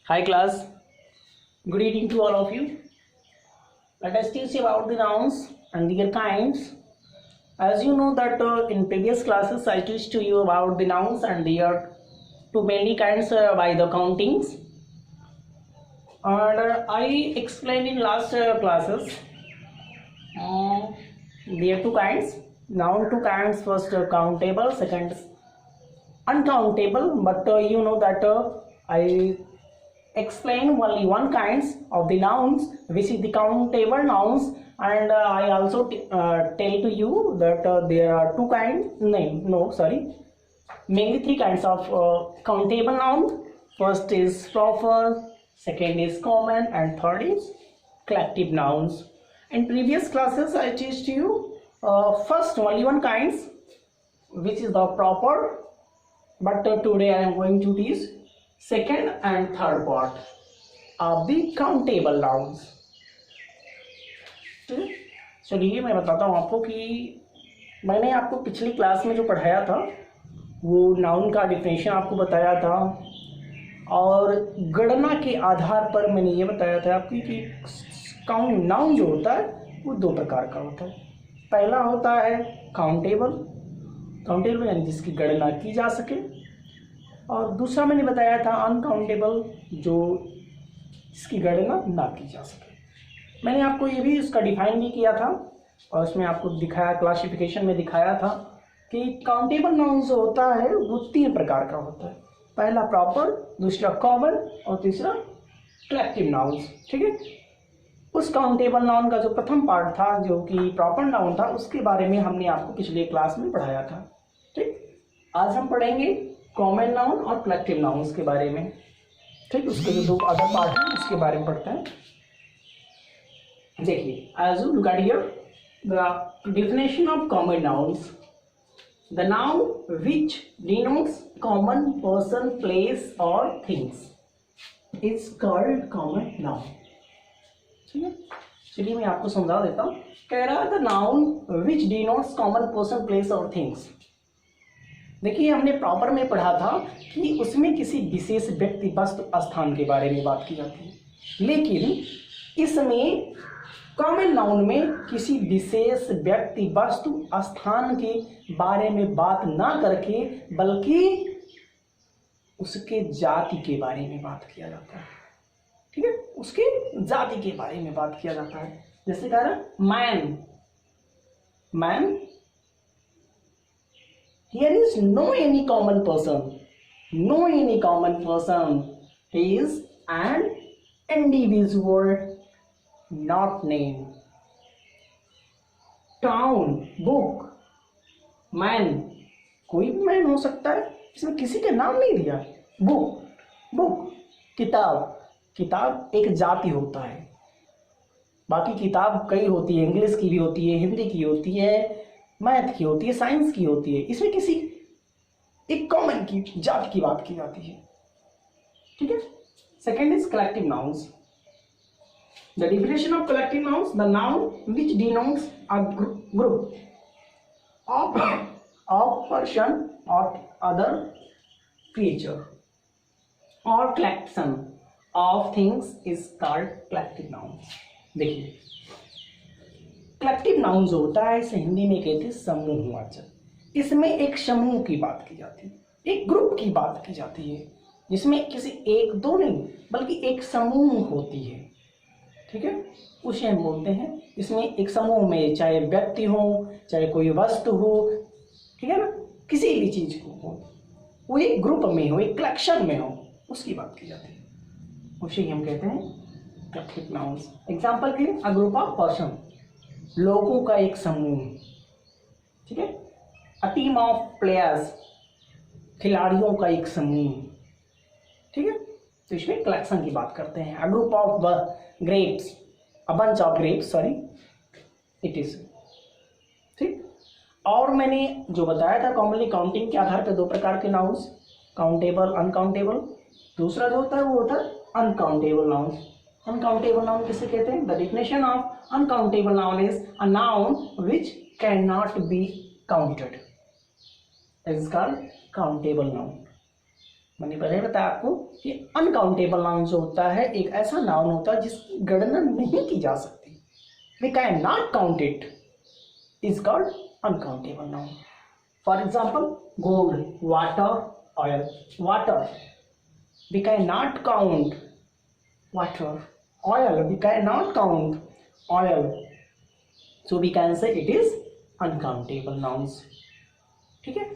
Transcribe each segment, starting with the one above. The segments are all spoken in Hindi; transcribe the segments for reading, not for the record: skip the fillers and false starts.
Hi class, good evening to all of you. Let us teach about the nouns and their kinds. As you know that in previous classes I teach to you about the nouns and their two mainly kinds by the countings. And I explained in last classes there are two kinds. Noun two kinds, first countable, second uncountable. But you know that I explain only one kinds of the nouns, which is the countable nouns, and I also tell to you that there are two kinds, mainly three kinds of countable noun. First is proper, second is common, and third is collective nouns. In previous classes I teach to you first only one kinds, which is the proper, but today I am going to teach second and third part of the countable nouns. चलिए मैं बताता हूँ आपको कि मैंने आपको पिछली क्लास में जो पढ़ाया था वो नाउन का डिफिनेशन आपको बताया था, और गणना के आधार पर मैंने ये बताया था आपकी कि नाउन जो होता है वो दो प्रकार का होता है। पहला होता है काउंटेबल यानी जिसकी गणना की जा सके, और दूसरा मैंने बताया था अनकाउंटेबल जो इसकी गणना ना की जा सके। मैंने आपको ये भी उसका डिफाइन भी किया था और उसमें आपको दिखाया, क्लासिफिकेशन में दिखाया था कि काउंटेबल नाउन जो होता है वो तीन प्रकार का होता है। पहला प्रॉपर, दूसरा कॉमन और तीसरा कलेक्टिव नाउन्स। ठीक है, उस काउंटेबल नाउन का जो प्रथम पार्ट था जो कि प्रॉपर नाउन था उसके बारे में हमने आपको पिछले क्लास में पढ़ाया था। ठीक, आज हम पढ़ेंगे कॉमन नाउन और कलेक्टिव नाउन्स के बारे में। ठीक, उसके जो दो अदर पार्ट हैं उसके बारे में पढ़ते हैं। देखिए, as you look at here, the definition of common nouns, the noun which denotes common person, place or things is called common noun. ठीक है, चलिए मैं आपको समझा देता हूँ। कह रहा है the noun which denotes common person, place और things। देखिए, हमने प्रॉपर में पढ़ा था कि उसमें किसी विशेष व्यक्ति, वस्तु, स्थान के बारे में बात की जाती है, लेकिन इसमें कॉमन नाउन में किसी विशेष व्यक्ति, वस्तु, स्थान के बारे में बात ना करके बल्कि उसके जाति के बारे में बात किया जाता है। ठीक है, उसके जाति के बारे में बात किया जाता है। जैसे कह रहा man, here is no any common person, he is an individual, not name. Town, book, man, कोई भी मैन हो सकता है, इसमें किसी का नाम नहीं दिया। बुक, किताब एक जाति होता है। बाकी किताब कई होती है, इंग्लिश की भी होती है, हिंदी की होती है, मैथ की होती है, साइंस की होती है। इसमें किसी एक कॉमन की जाति की बात की जाती है। ठीक है, second is collective nouns. The definition of collective nouns, the noun which denotes a group of person or other creature or collection of things is called collective nouns. देखिए, कलेक्टिव नाउन जो होता है इसे हिंदी में कहते हैं समूहवाचक। इसमें एक समूह की बात की जाती है, एक ग्रुप की बात की जाती है, जिसमें किसी एक दो नहीं बल्कि एक समूह होती है। ठीक है, उसे हम बोलते हैं, इसमें एक समूह में चाहे व्यक्ति हो, चाहे कोई वस्तु हो, ठीक है ना, किसी भी चीज को हो, वो एक ग्रुप में हो, एक कलेक्शन में हो, उसकी बात की जाती है, उसे हम कहते हैं कलेक्टिव नाउन्स। एग्जांपल के लिए, अ ग्रुप ऑफ पर्सन, लोगों का एक समूह। ठीक है, अ टीम ऑफ प्लेयर्स, खिलाड़ियों का एक समूह। ठीक है, तो इसमें कलेक्शन की बात करते हैं। A group of grapes, a bunch of grapes, sorry it is. ठीक, और मैंने जो बताया था कॉमनली काउंटिंग के आधार पर दो प्रकार के नाउन्स, काउंटेबल, अनकाउंटेबल। दूसरा जो होता है वो होता है अनकाउंटेबल नाउन्स। अनकाउंटेबल नाउन किसे कहते हैं? The definition of uncountable noun is a noun which can not be counted, is called countable noun. मैंने पहले बताया आपको कि अनकाउंटेबल नाउन जो होता है एक ऐसा नाउन होता है जिसकी गणना नहीं की जा सकती, we can not count it, is called uncountable noun. For example gold, water, oil. Water we can not count water, oil we can not count oil, so we can say it is uncountable nouns. ठीक है,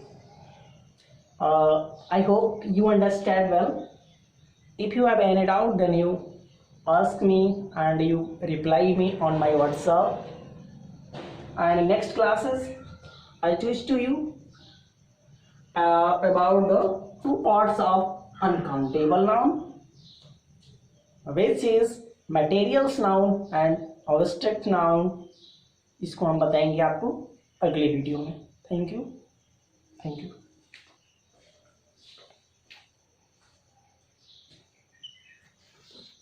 I hope you understand well. If you have any doubt, then you ask me and you reply me on my WhatsApp. And next classes, I teach to you about the two parts of uncountable noun, which is materials noun and abstract noun. इसको हम बताएंगे आपको अगले वीडियो में। Thank you.